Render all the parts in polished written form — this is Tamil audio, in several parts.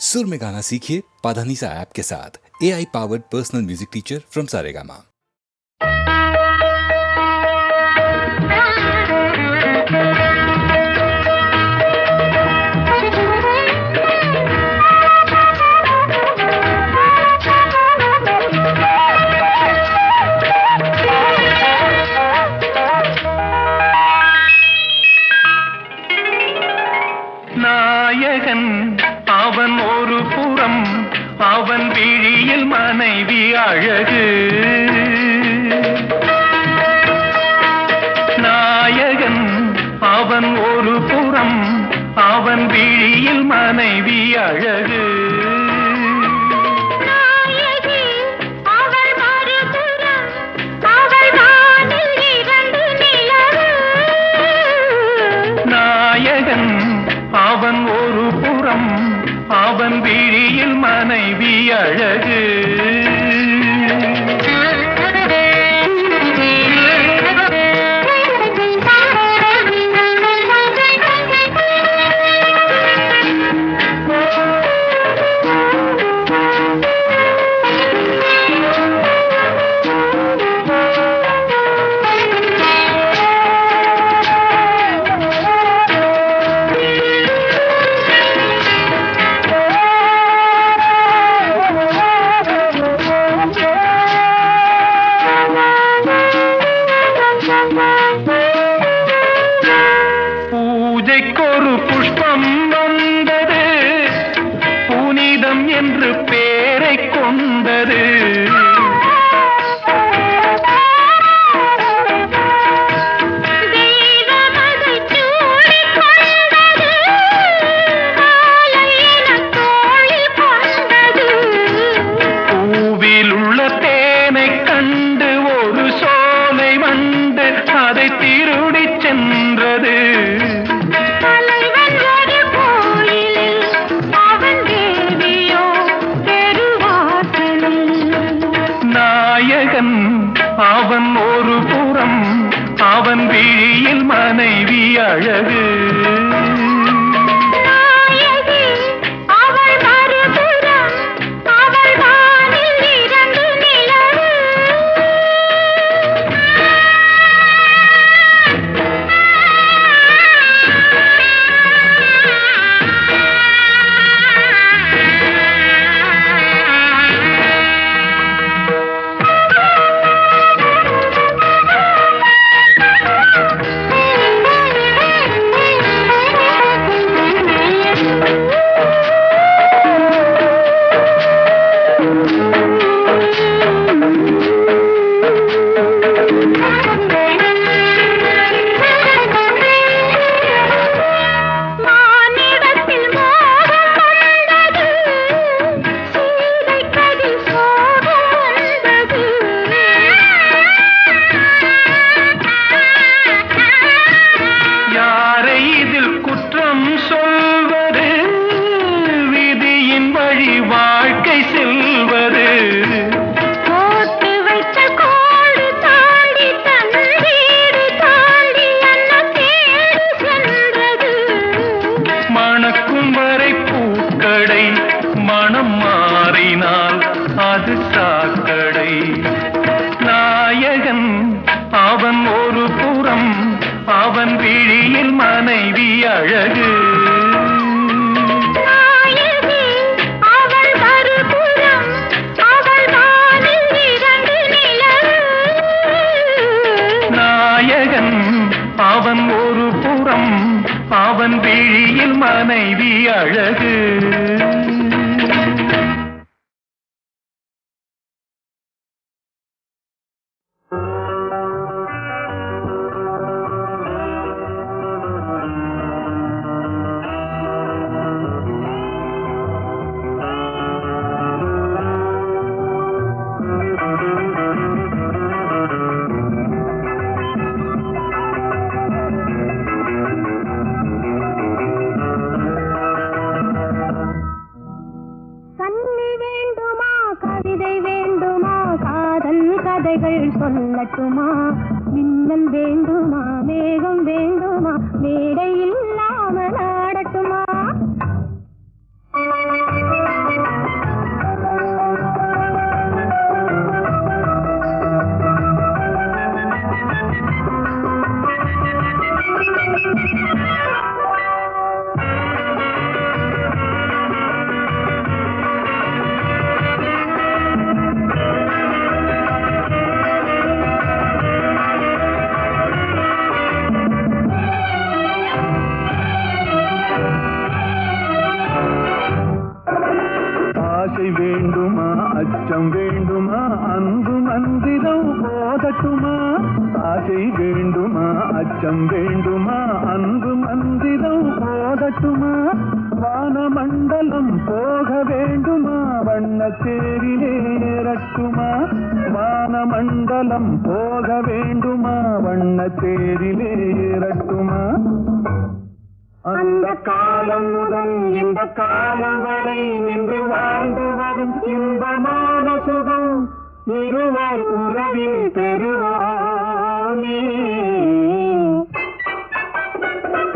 सुर में गाना सीखिए पाधानीसा ऐप के साथ। AI powered personal music teacher from Saregama. நாயகன் அவன் ஒரு புறம், அவன் விழியில் மனைவி அழகு. நாயகன் அவன் ஒரு புறம், அவன் விழியில் மனைவி அழகு. நாயகன் அவன் ஒரு புறம், அவன் விழியில் மனைவி அழகு. பூஜைக்கொரு புஷ்பம் வந்தது, புனிதம் என்று பேரை கொண்டது. பூவில் உள்ள தேனை கண்டு ஒரு சோலை வண்டு அதை திருடி சென்றது. நாயகன் அவன் ஒரு புறம், அவன் விழியில் மனைவி அழகு. மணக்கும் வரை பூக்கடை, மனம் மாறினால் அது சாக்கடை. நாயகன் அவன் ஒரு புறம், அவன் விழியில் மனைவி அழகு. நாயகன் அவன் ஒரு புறம், அவன் விழியில் மனைவி அழகு. கதைகள் சொல்லட்டுமா? மின்னல் வேண்டுமா? மேகம் வேண்டுமா? மேடை இல்லாமல் ஆடட்டுமா? வேண்டுமா அச்சம் வேண்டுமா அன்பு மந்திரம் போதட்டுமா ஆசை வேண்டுமா அச்சம் வேண்டுமா அன்பு மந்திரம் போதட்டுமா வானமண்டலம் போக வேண்டுமா வண்ணத்தேரிலே ஏறட்டுமா வானமண்டலம் போக வேண்டுமா வண்ணத்தேரிலே ஏறட்டுமா அந்த காலம் முதல் இந்த காலம் வரை நின்று வாழ்ந்து வரும் இன்பமான சுகம் இருவர் உறவில் பெறுவாமே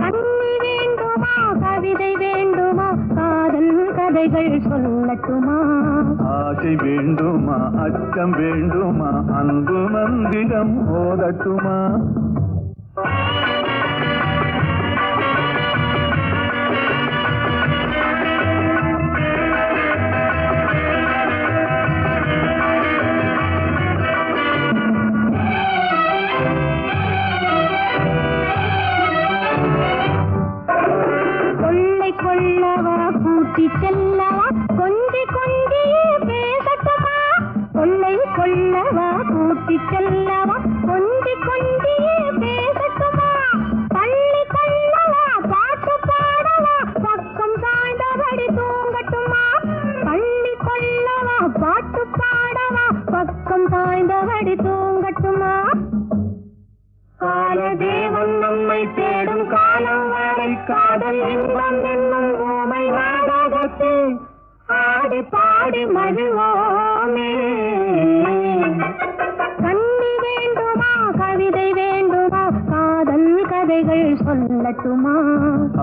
கண்ணி வேண்டுமா கவிதை வேண்டுமா காதல் கதைகள் சொல்லட்டுமா ஆசை வேண்டுமா அச்சம் வேண்டுமா அன்பு மந்திரம் ஓதட்டுமா கொள்ளவா கூட்டி செல்லவா கொஞ்சி கொஞ்சி பேசட்டுமா கொள்ளை கொள்ளவா கூட்டி செல்லவா கொஞ்சி கொஞ்சி பேசட்டுமா பள்ளி கொள்ளவா பாட்டு பாடவா பக்கம் சாய்ந்தபடி தூங்கட்டுமா பள்ளி கொள்ளவா பாட்டு பாடவா பக்கம் சாய்ந்தபடி தூங்கட்டுமா காலதேவன் நம்மை தேடும் காலம் வரை காதல் இன்பம் என்னும் ஓமை நாடகத்தில் ஆடி பாடி மகிழ்வோமே கண்ணி வேண்டுமா கவிதை வேண்டுமா காதல் கதைகள் சொல்லட்டுமா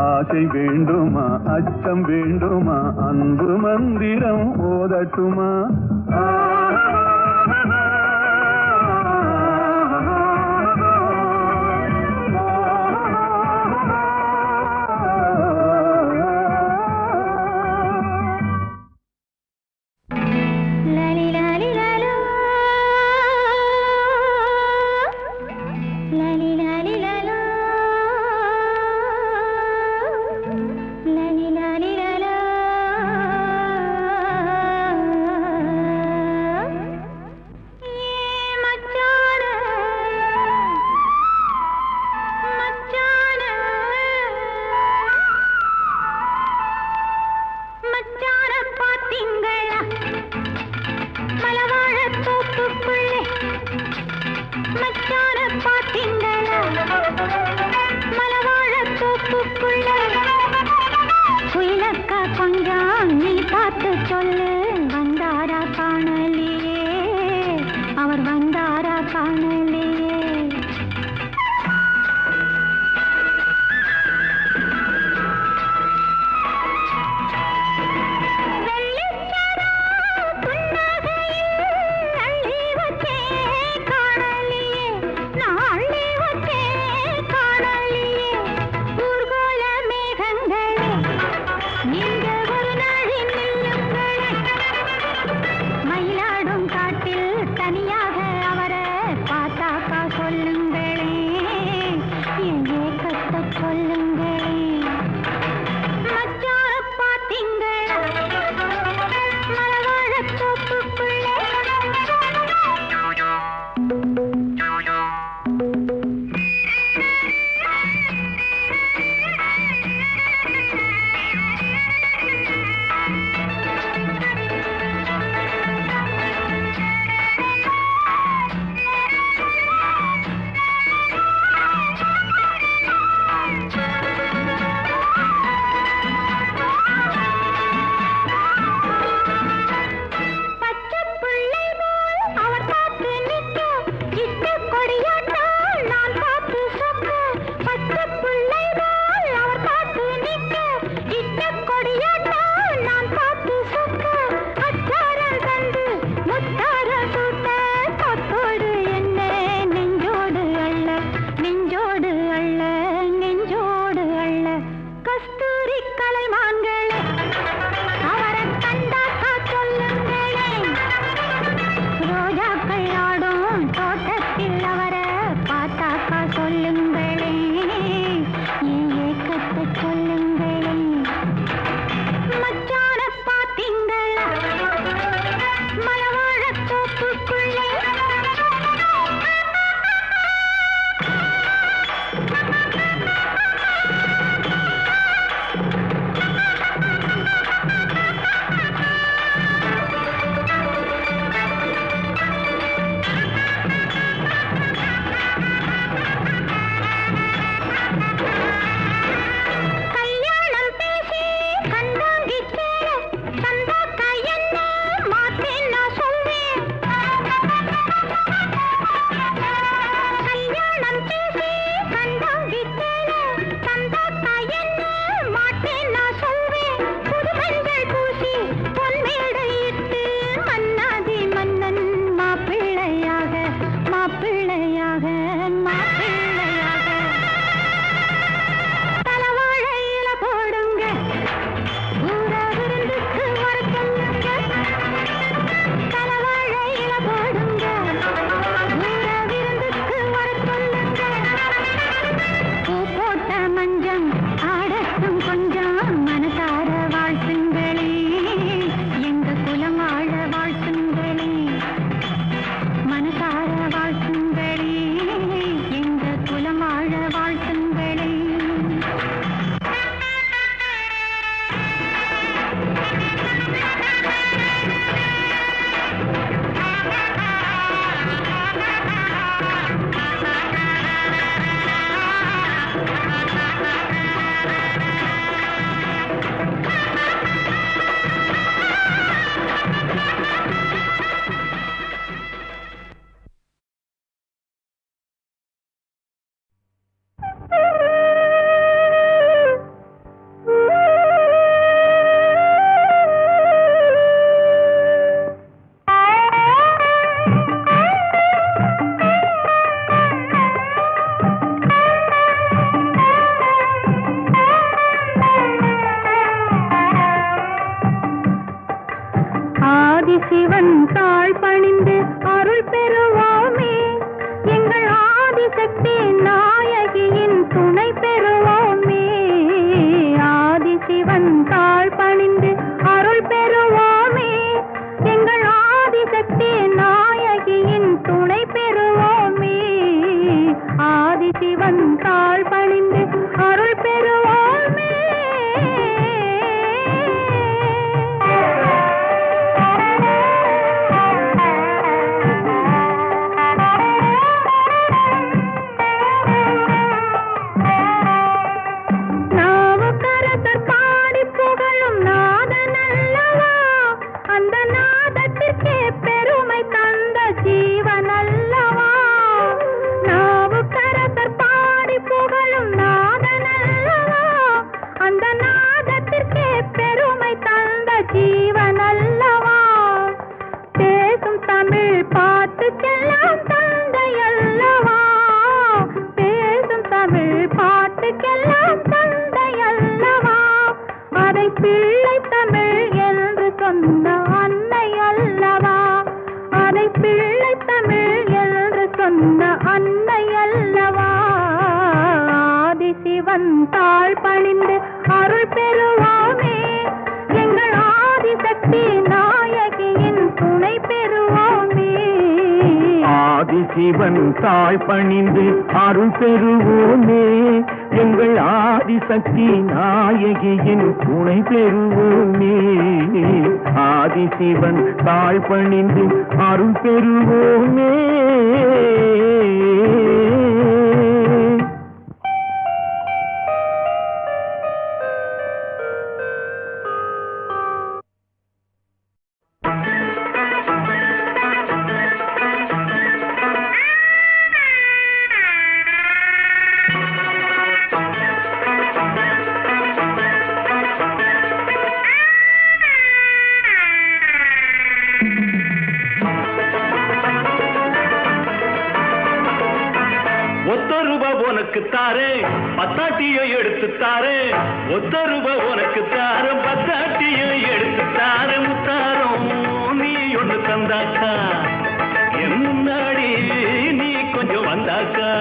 ஆசை வேண்டுமா அச்சம் வேண்டுமா அன்பு மந்திரம் ஓதட்டுமா கொஞ்சம் நீ பார்த்து சொல்லு வந்தாரா காணலியே அவர் வந்தாரா காணலியே மயில ஆதிசிவன் தாழ் பணிந்து அருள் பெறுவோமே எங்கள் ஆதிசக்தி நாயகியின் துணை பெறுவோமே ஆதிசிவன் தாழ் பணிந்து அருள் பெறுவோமே எங்கள் ஆதிசக்தி நாயகியின் துணை பெறுவோமே ஆதிசிவன் தாழ் பணிந்து அருள் பெறுவோமே நாவுக்கரசர் பாடி புகழும் நாதன் அல்லவா அந்த நாதத்திற்கே பெருமை தந்த ஜீவன் அல்லவா நாவுக்கரசர் பாடி புகழும் நாதன் அல்லவா அந்த நாதத்திற்கே பெருமை தந்த ஜீவன் அல்லவா பேசும் தமிழ் பாட்டுக்கெல்லாம் தந்தை அல்லவா பேசும் தமிழ் பாட்டுக்கெல்லாம் தந்தை அல்லவா அதை பிள்ளை தமிழ் என்று சொன்ன அன்னை அல்லவா அதை பிள்ளை தமிழ் என்று சொன்ன அன்னை அல்லவா ஆதிசிவன் தாழ் பணிந்து அருள் பெறுவோமே எங்கள் ஆதிசக்தி நாயகியின் துணை பெறுவோமே ஆதிசிவன் தாழ் பணிந்து அருள் பெறுவோமே எங்கள் ஆதிசக்தி நாயகியின் துணை பெறுவோமே ஆதிசிவன் தாழ் பணிந்து அருள் பெறுவோமே ₹1 உனக்கு தாரே பத்தாட்டியை எடுத்து தாரே ₹1 உனக்கு தாரம் பத்தாட்டியை எடுத்து தாரே முத்தாரம் நீ ஒண்ணு தந்தாக்கா என் முன்னாடி நீ கொஞ்சம் வந்தாக்கா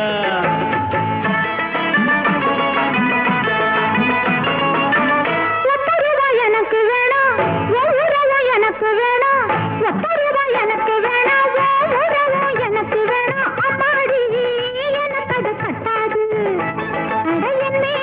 எனக்கு வேணாம் எனக்கு வேணாம் எனக்கு வேணாம் எனக்கு வேணாம் அம்மாடி எனக்கு அது கட்டாது அட என்னே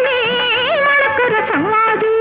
நீ மனசுர சம்வாது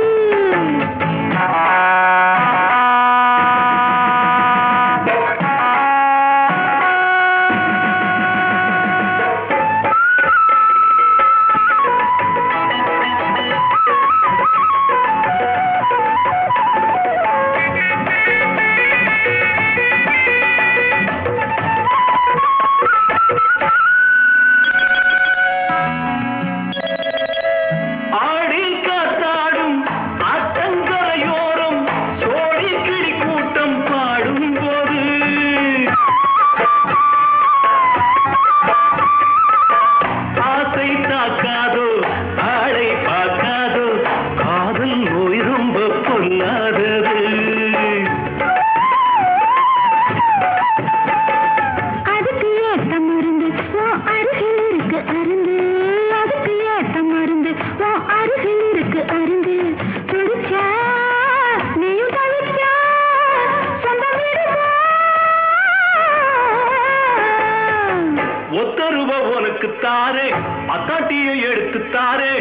பத்தாட்டியை எடுத்து தாரே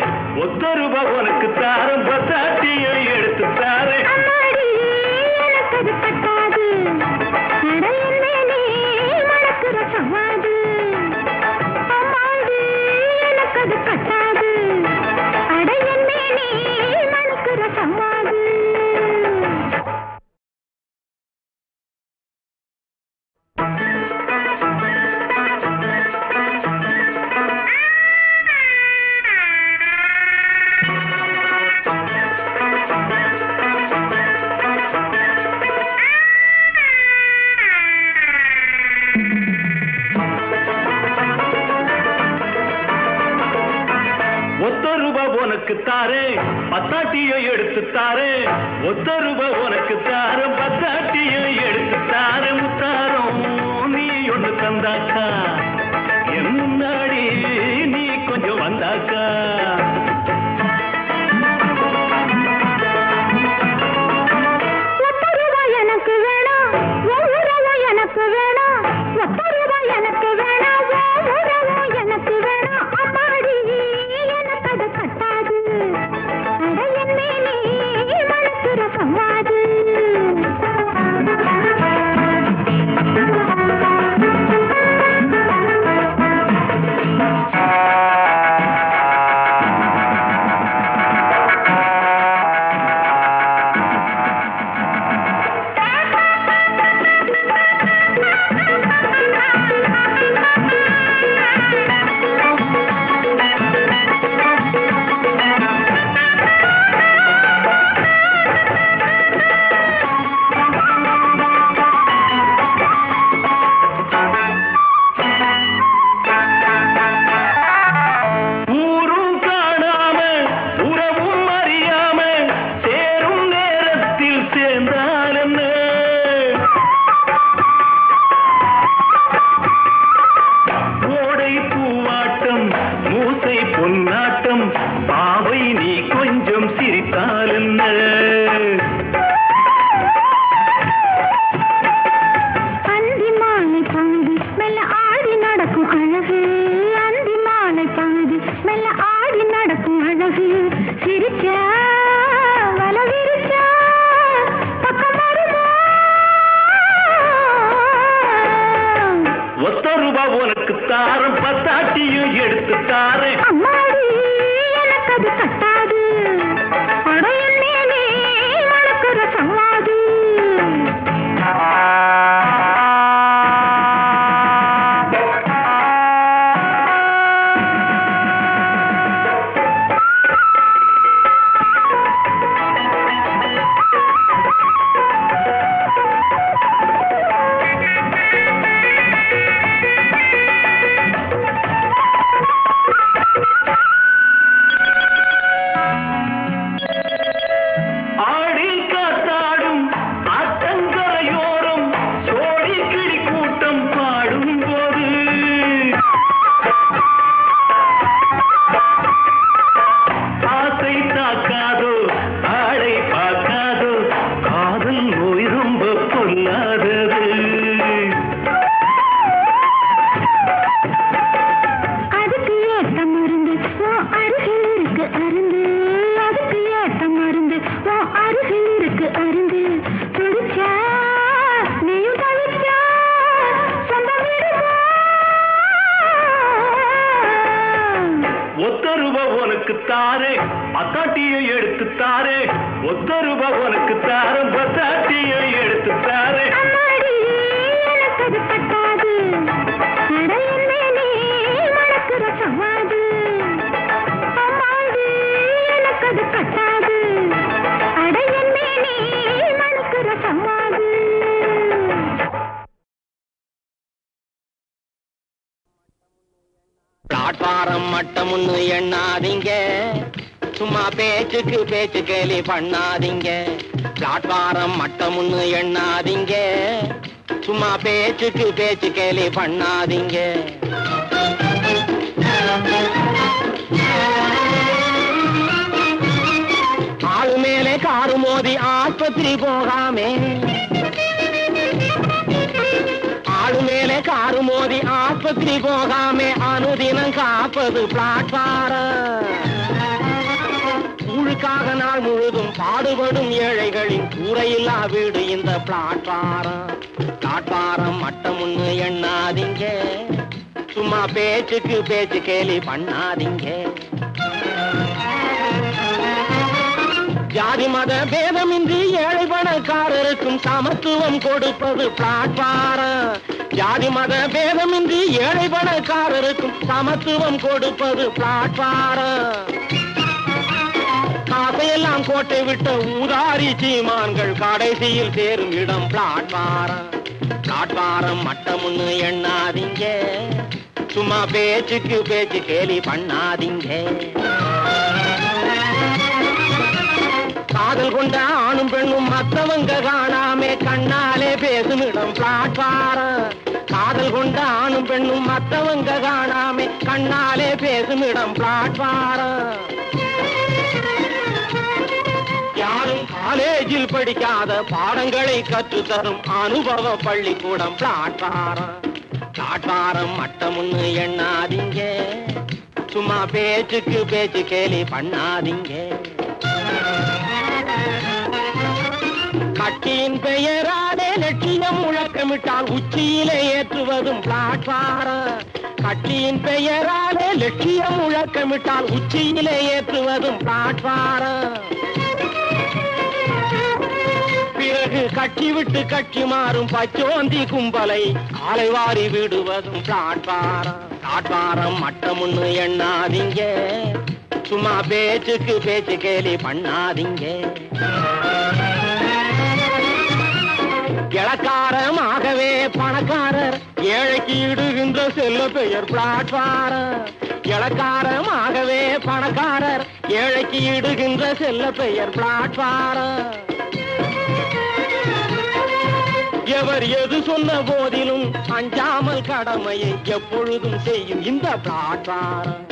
ஒத்த ரூபா உனக்கு தாரம் பத்தாட்டியை எடுத்து தாரே அம்மாடி எனக்கு அது பத்தாது அடையன்னே மணக்குற சவாது அம்மாடி எனக்கு அது பத்தாது அடையன்னே மணக்குற சவாது ஒத்த ரூபா உனக்கு தாரே பத்தாட்டியை எடுத்து தாரே ஒத்த ரூபா உனக்கு தாரம் பத்தாட்டியை எடுத்து தாரே முத்தாரம் நீ ஒன்று தந்தாக்கா என் முன்னாடி நீ கொஞ்சம் வந்தாக்கா ஒத்த ரூபாய் எனக்கு வேணாம் உறவு எனக்கு வேணாம் ஒத்த ரூபாய் எனக்கு வேணாம் உறவு எனக்கு வேணாம் அம்மாடி எனக்கு அது கட்டாது அடையன்னே மணக்குற சவாது ஊரும் காணாம உறவும் அறியாம சேரும் நேரத்தில் சேர்ந்தால் என்ன ஓடை பூவாட்டம் மூசை பொன்னாட்டம் பாவை நீ கொஞ்சம் சிரித்தால் என்ன அந்தி மாலை பகுதி மெல்ல ஆடி நடக்கும் அழகு அந்தி மாலை பகுதி மெல்ல ஆடி நடக்கும் அழகு சிரிச்சா வல விரிச்சா பக்கம் வருமா ஒத்த ரூபா உனக்கு தாரம் பத்தாட்டியும் எடுத்து தாரே அம்மாடி எனக்கு அது கட்டாது அடையன்னே மணக்குற சவாது ஆடி காத்தாடும் ஆத்தங்கரையோரம் சோடி கிளி கூட்டம் பாடும் போது ஆசை தாக்காதோ ஆளை பார்க்காதோ காதல் நோய் ரொம்ப பொல்லாதது அதுக்கு ஏத்த மருந்து உன் அருகில் இருக்கு அருந்து அதுக்கு ஏத்த மருந்து உன் அருகில் இருக்கு அருந்து துடிச்சா நீயும் தவிச்சா சொந்தம் விடுமா ஒத்த ரூபா உனக்கு தாரே பத்தாட்டியை எடுத்து தாரே ஒத்த ரூபா உனக்கு தாரம் பத்தாட்டியை எடுத்து தாரே அம்மாடி எனக்கு அது பட்டாது அடையன்னே மணக்குற சவாது அம்மாடி எனக்கு அது பட்டாது அடையன்னே மணக்குற சவாது பிளாட்பாரம் மட்டமுன்னு எண்ணாதீங்க சும்மா பேச்சுக்கு பேச்சு கேலி பண்ணாதீங்க பிளாட்பாரம் மட்டமுன்னு எண்ணாதீங்க சும்மா பேச்சுக்கு பேச்சு கேலி பண்ணாதீங்க ஆளு மேலே காரு மோதி ஆஸ்பத்திரி போகாமே ஆளு மேலே காரு மோதி ஆஸ்பத்திரி போகாம அனுதினம் காப்பது பிளாட்பாரம். ஊழுக்காக நாள் முழுதும் பாடுபடும் ஏழைகளின் கூரையில்லா வீடு இந்த பிளாட்பாரம். பிளாட்பாரம் மட்டமுன்னு எண்ணாதீங்க, சும்மா பேச்சுக்கு பேச்சு கேலி பண்ணாதீங்க. ஜாதி மத பேதமின்றி ஏழை பணக்காரருக்கும் சமத்துவம் கொடுப்பது பிளாட்பாரம். ஜாதி மத பேதமின்றி ஏழை பணக்காரருக்கும் சமத்துவம் கொடுப்பது பிளாட்பாரம். காசையெல்லாம் கோட்டை விட்ட ஊதாரி சீமான்கள் கடைசியில் சேரும் இடம் பிளாட்பாரம். பிளாட்பாரம் மட்டமுன்னு எண்ணாதீங்க, சும்மா பேச்சுக்கு பேச்சு கேலி பண்ணாதீங்க. காதல் கொண்ட ஆணும் பெண்ணும் மத்தவங்க காணாமே கண்ணாலே பேசும் இடம் பிளாட்பாரம். காதல் கொண்ட ஆணும் பெண்ணும் மத்தவங்க காணாமே கண்ணாலே பேசும் இடம் பிளாட்பாரம். யாரும் காலேஜில் படிக்காத பாடங்களை கற்றுத்தரும் அனுபவ பள்ளிக்கூடம் பிளாட்பாரம். பிளாட்பாரம் மட்டமுன்னு எண்ணாதீங்க, சும்மா பேச்சுக்கு பேச்சு கேலி பண்ணாதீங்க. கட்சியின் பெயராலே லட்சியம் முழக்கமிட்டால் உச்சியிலே ஏற்றுவதும் பிளாட்பாரம். கட்சியின் பெயராலே லட்சியம் முழக்கமிட்டால் உச்சியிலே ஏற்றுவதும் பிளாட்பாரம். பிறகு கட்சி விட்டு கட்சி மாறும் பச்சோந்தி கும்பலை காலை வாரி விடுவதும் பிளாட்பாரம். பிளாட்பாரம் மட்டமுன்னு எண்ணாதீங்க, சும்மா பேச்சுக்கு பேச்சு கேலி பண்ணாதீங்க. இளக்காரமாகவே பணக்காரர் ஏழைக்கு இடுகின்ற செல்ல பெயர் பிளாட்பாரம். இளக்காரமாகவே பணக்காரர் ஏழைக்கு இடுகின்ற செல்ல பெயர் பிளாட்பாரம். எவர் எது சொன்ன போதிலும் அஞ்சாமல் கடமையை எப்பொழுதும் செய்யும் இந்த பிளாட்பாரம்.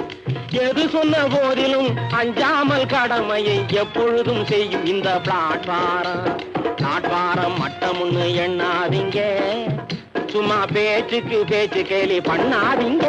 எது சொன்ன போதிலும் அஞ்சாமல் கடமையை எப்பொழுதும் செய்யும் இந்த பிளாட்பாரம். பிளாட்பாரம் மட்டமுன்னு எண்ணாதீங்க, சும்மா பேச்சுக்கு பேச்சு கேலி பண்ணாதீங்க.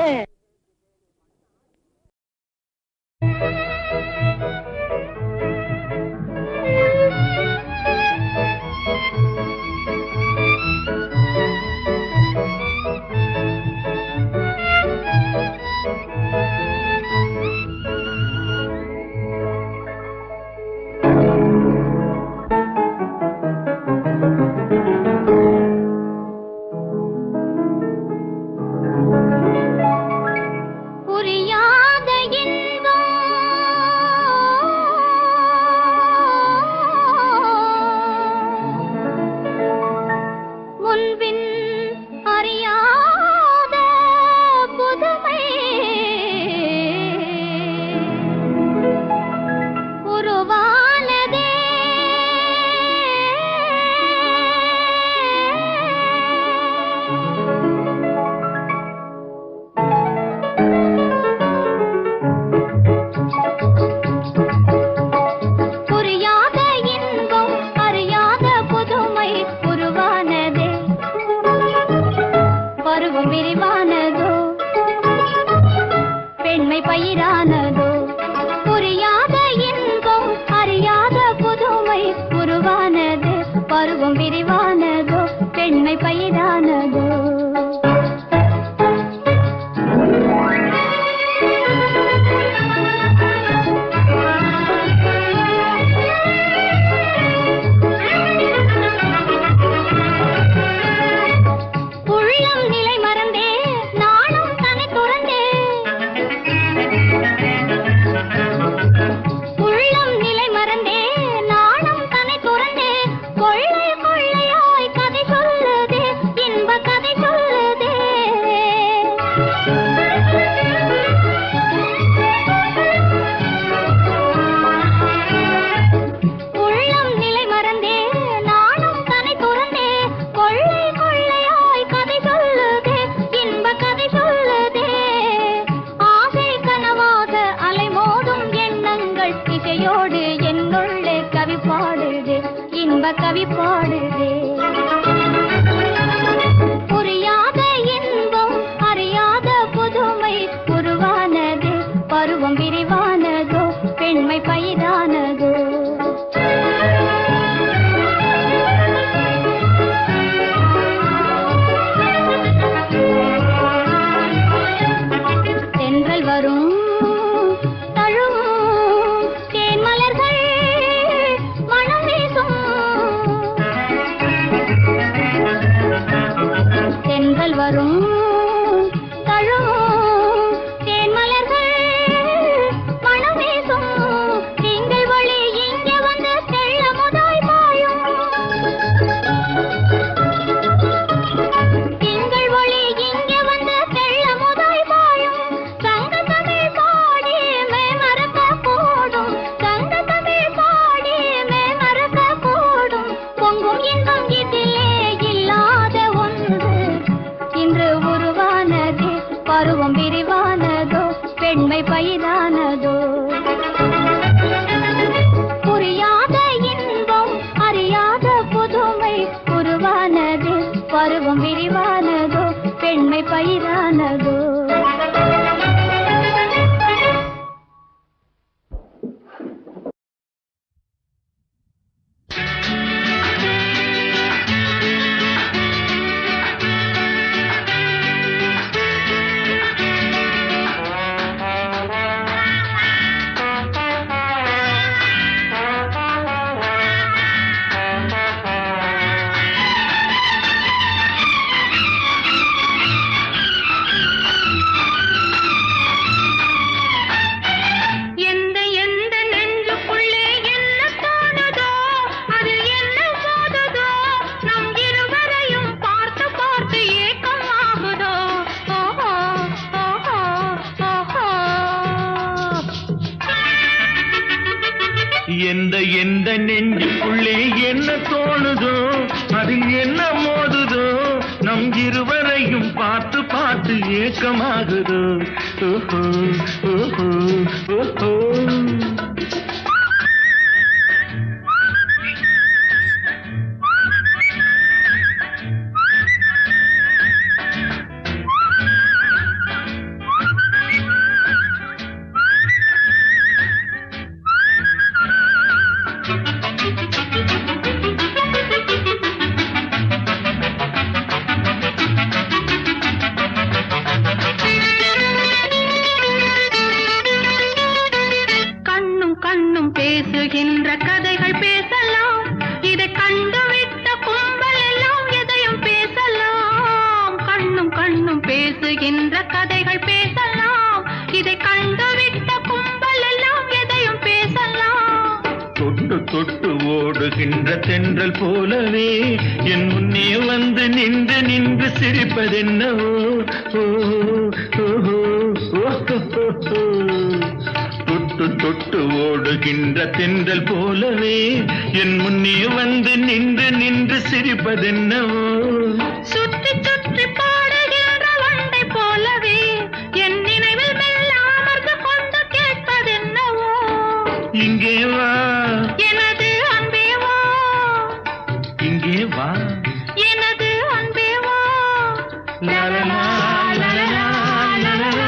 கவி பாடுதே புரியாத தென்றல் வரும் தழுவும் தேன்மலர்கள் மனம் வீசும் திங்கள் ஒளி இங்கே வந்து தெள்ளமுதாய் பாயும் திங்கள் ஒளி இங்கே வந்து தெள்ளமுதாய் பாயும் சங்க தமிழ் பாடி மே மறக்க கூடும் சங்க தமிழ் பாடி மே மறக்க கூடும் பொங்கும் இன்பம் இதிலே இல்லாத ஒன்று இன்று உருவானதே பருவம் விரிவானதோ பெண்மை பயிரானதோ புரியாத இன்பம் அறியாத புதுமை உருவானதே பருவம் விரிவானதோ பெண்மை பயிரானதோ எந்த எந்த நெஞ்சுக்குள்ளே என்ன தோணுதோ அதில் என்ன போதுதோ நம் இருவரையும் பார்த்து பார்த்து ஏக்கம் ஆகுதோ ஓஹோ ஓஹோ ஓஹோ எந்த எந்த நெஞ்சுக்குள்ளே என்ன தோணுதோ அதில் என்ன மோதுதோ நம் இருவரையும் பார்த்து பார்த்து ஏக்கமாகுதோ ஓஹோ ஓஹோ ஓஹோ கண்ணும் கண்ணும் பேசுகின்ற கதைகள் பேசலாம் இதை கண்டுவிட்ட கும்பல் எல்லாம் எதையும் பேசலாம் கண்ணும் கண்ணும் பேசுகின்ற கதைகள் பேசலாம் இதை கண்டுவிட்ட கும்பல் எல்லாம் எதையும் பேசலாம் தொட்டு தொட்டு ஓடுகின்ற தென்றல் போலவே என் முன்னே வந்து நின்று நின்று சிரிப்பதென்னவோ ஓ, ஓ, ஓ, ஓ, ஓ. தொட்டு தொட்டு ஓடுகின்ற தென்றல் போலவே என் முன்னே வந்து நின்று நின்று சிரிப்பதென்னவோ சுற்றி சுற்றி பாடுகின்ற வண்டை போலவே என் நினைவில் மெல்ல அமர்ந்து கொண்டு கேட்பதென்னவோ இங்கே வா எனது அன்பே வா இங்கே வா எனது அன்பே வா லலலா, லலலா, லலலா,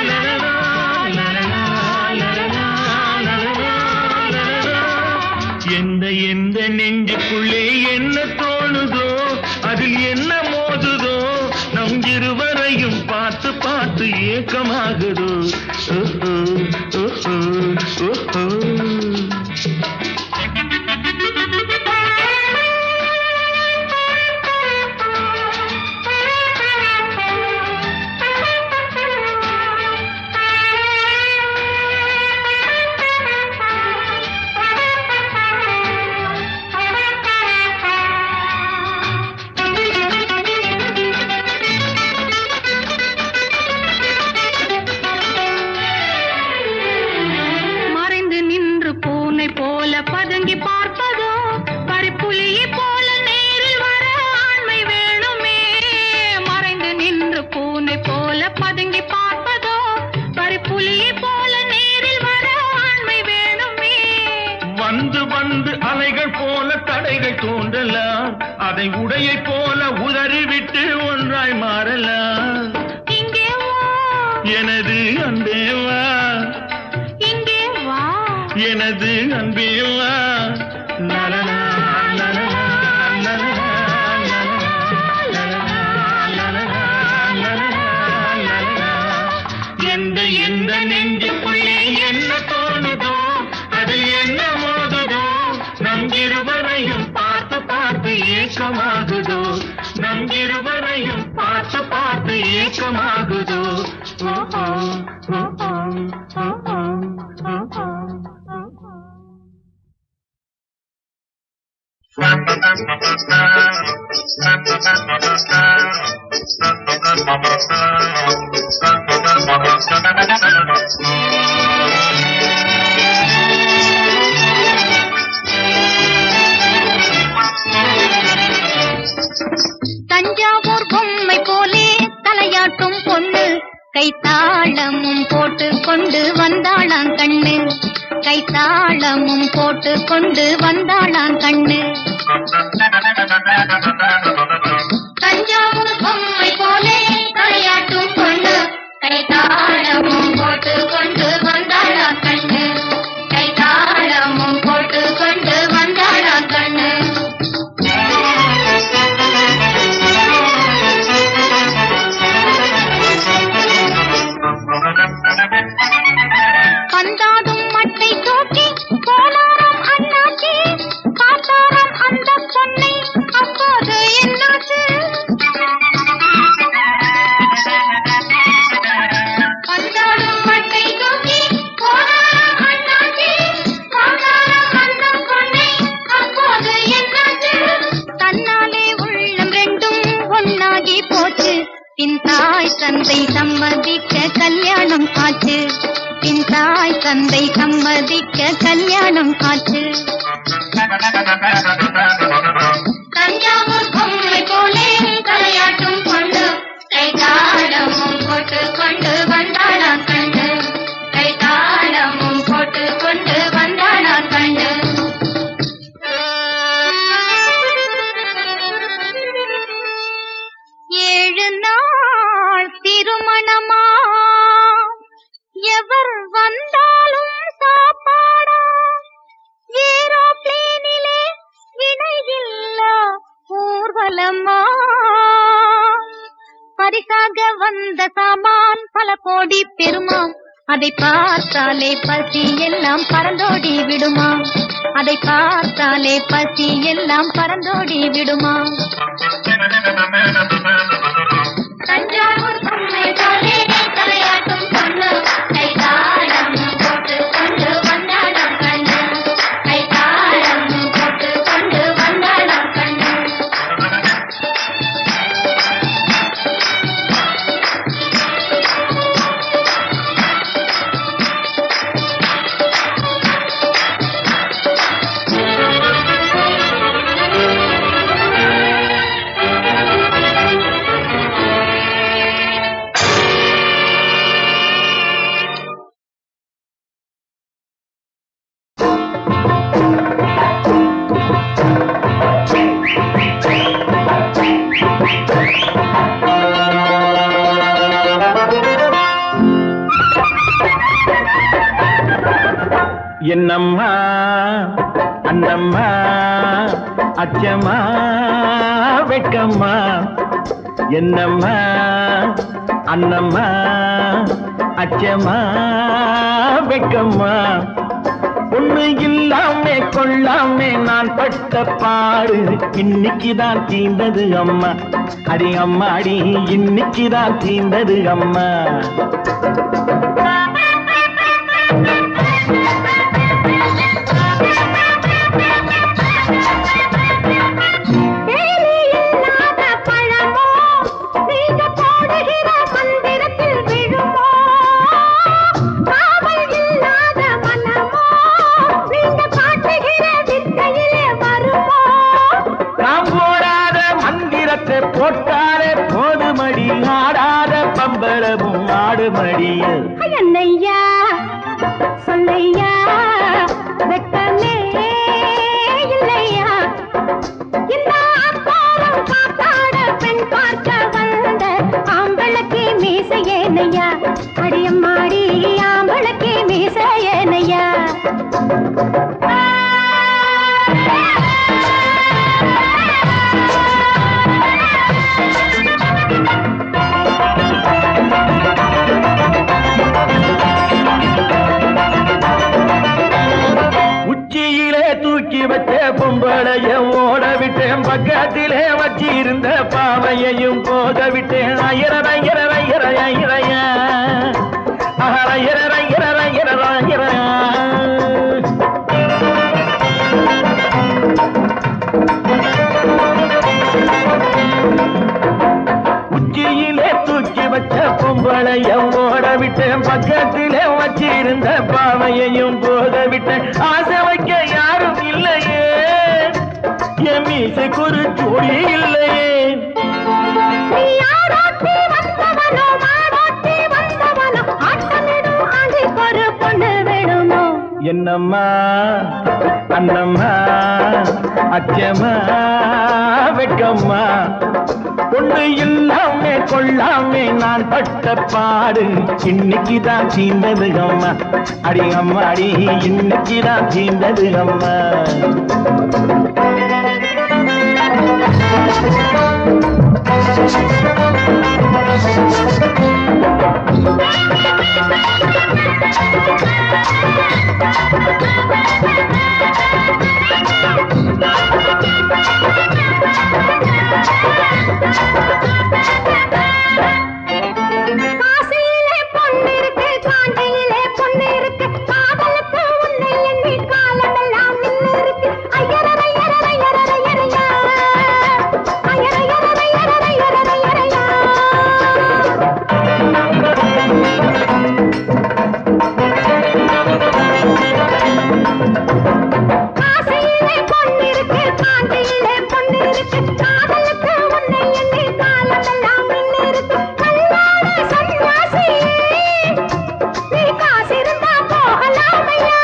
லலலா, லலலா, லலலா, லலலா, லலலா. எந்த எந்த நெஞ்சுக்குள்ளே என்ன தோணுதோ அதில் என்ன மோதுதோ நம் இருவரையும் பார்த்து பார்த்து ஏக்கமாகுதோ ஓஹோ ஓஹோ ஓஹோ மறைந்து நின்று பூனை போல பதுங்கி பார்ப்பதோ பறிப்புலியை போல நேரில் வர ஆண்மை வேணுமே மறைந்து நின்று பூனை போல பதுங்கி பார்ப்பதோ பறிப்புலியை போல நேரில் வர ஆண்மை வேணுமே வந்து வந்து அலைகள் போல தடைகள் தோன்றலாம் அதை உடையை போல உதறிவிட்டு ஒன்றாய் மாறலாம் இங்கே வா எனது அன்பே வா இங்கே வா எனது அன்பே வா லலலா, லலலா, லலலா, லலலா, லலலா, லலலா, லலலா. எந்த எந்த நெஞ்சுக்குள்ளே என்ன தோணுதோ அதில் என்ன மோதுதோ நம் இருவரையும் பார்த்து பார்த்து ஏக்கமாகுதோ நம் இருவரையும் பார்த்து பார்த்து ஏக்கமாகுதோ தஞ்சாவூர் பொம்மை போலே தலையாட்டும் பொண்ணு கைத்தாளமும் போட்டு கொண்டு வந்தாளாம் கண்ணு கைத்தாளமும் போட்டு கொண்டு வந்தாளாம் கண்ணு தஞ்சாவூர் பொம்மை போலே தலையாட்டும் பொண்ணு கைத்தாளமும் போட்டு கொண்டு வந்தாளாம் கண்ணு கைத்தாளமும் போட்டு கொண்டு வந்தாளாம் கண்ணு பந்தாடும் மட்டை தூக்கி போனாராம் அண்ணாச்சி பார்த்தாராம் அந்த பொண்ணை அப்போது என்னாச்சு பந்தாடும் மட்டை தூக்கி போனாராம் அண்ணாச்சி பார்த்தாராம் அந்த பொண்ணை அப்போது என்னாச்சு தன்னாலே உள்ளம் ரெண்டும் ஒன்னாகி போச்சு பின் தாய் தந்தை சம்மதிக்க கல்யாணம் ஆச்சு பின் தாய் தந்தை சம்மதிக்க கல்யாணம் ஆச்சு தஞ்சாவூர் பொம்மை போலே தலையாட்டும் பொண்ணு கைத்தாளமும் போட்டு கொண்டு வந்தாளாம் கண்ணு கைத்தாளமும் போட்டு கொண்டு வந்தாளாம் கண்ணு 7 நாள் திருமணமா எவர் வந்தாலும் சாப்பாடா ஏரோப்ளேனிலே இணையில்லா ஊர்வலமா பரிசாக வந்த சாமான் பல கோடி பெருமா அதை பார்த்தாலே பசி எல்லாம் பறந்தோடி விடுமா அதை பார்த்தாலே பசி எல்லாம் பறந்தோடி விடுமா தஞ்சாவூர் பொம்மை போலே தலையாட்டும் பொண்ணு கைத்தாளம் போட்டு கொண்டு வந்தாளாம் கண்ணு கைத்தாளம் போட்டு கொண்டு வந்தாளாம் கண்ணு என்னம்மா அண்ணம்மா அச்சம்மா வெட்கம்மா என்னம்மா அண்ணம்மா அச்சம்மா வெட்கம்மா ஒண்ணு இல்லாமே கொள்ளாமே நான் பட்ட பாடு இன்னைக்குதான் தீர்ந்தது அம்மா அடி அம்மாடி இன்னைக்குதான் தீர்ந்தது அம்மா போட்டாலே போதுமடி ஆடாத பம்பரமும் ஆடுமடிய என்னையா சொல்லையா வெட்டமே இல்லையா இந்த அப்பாரம் காத்தாட பெண் பார்க்க வந்த ஆம்பளுக்கு மீசையேனையா அடியம்மாடி ஆம்பளுக்கு மீசையேனையா பக்கத்திலே வச்சிருந்த பாவையையும் போக விட்டேன் ஐயர ஐயர ஐயர ஐயரையா ஐயர ஐயர ஐயர ஐயரையா உச்சியிலே தூக்கி வச்ச பொம்பளைய ஓட விட்டேன் பக்கத்திலே வச்சிருந்த பாவையையும் போக விட்டேன் ஆசை வைக்க யாரும் இல்லையே என் மீசைக்கு ஒரு ஜோடி இல்லையே என்னம்மா அண்ணம்மா அச்சம்மா வெக்கம்மா பொண்ணு இல்லாமே கொள்ளாமே நான் பட்ட பாடு இன்னைக்குதான் தீர்ந்தது அம்மா அடி அம்மா அடி இன்னைக்குதான் தீர்ந்தது அம்மா காசியிலே பொண்ணு இருக்கு காஞ்சியிலே பொண்ணு இருக்கு காதலுக்கு உன்னை எண்ணி காலமெல்லாம் நின்னு இருக்கு ஐயர ஐயர ஐயர ஐயரையா ஐயர ஐயர ஐயர ஐயரையா காசியிலே பொண்ணு இருக்கு காஞ்சியிலே பொண்ணு இருக்கு காதலுக்கு உன்னை எண்ணி காலமெல்லாம் நின்னு இருக்கு கல்லாட சன்னியாசி நீ காசிருந்தா போகலாமையா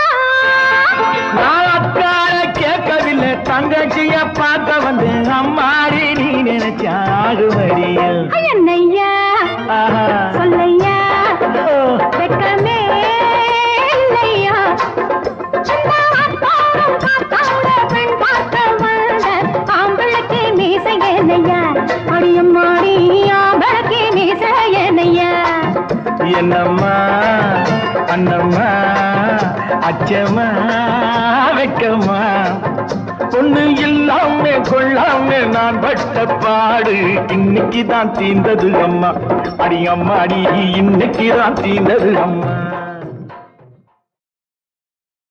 நான் அக்கார கேட்கவில்லை தங்கச்சிய பார்க்க வந்து அம்மாடி நீ நினைச்சாகுமடியும் என்னையா சொல்லையா வெக்கமே இல்லையா பெண் பார்க்க வந்த ஆம்பளுக்கு மீசை என்னையா அடியம்மாடி ஆம்பளுக்கு மீசை என்னையா என்னம்மா அண்ணம்மா அச்சம்மா வெக்கம்மா பொண்ணு இல்லாமே கொள்ளாமே நான் பட்ட பாடு இன்னைக்குதான் தீர்ந்தது அம்மா அடி அம்மா அடி இன்னைக்குதான் தீர்ந்தது அம்மா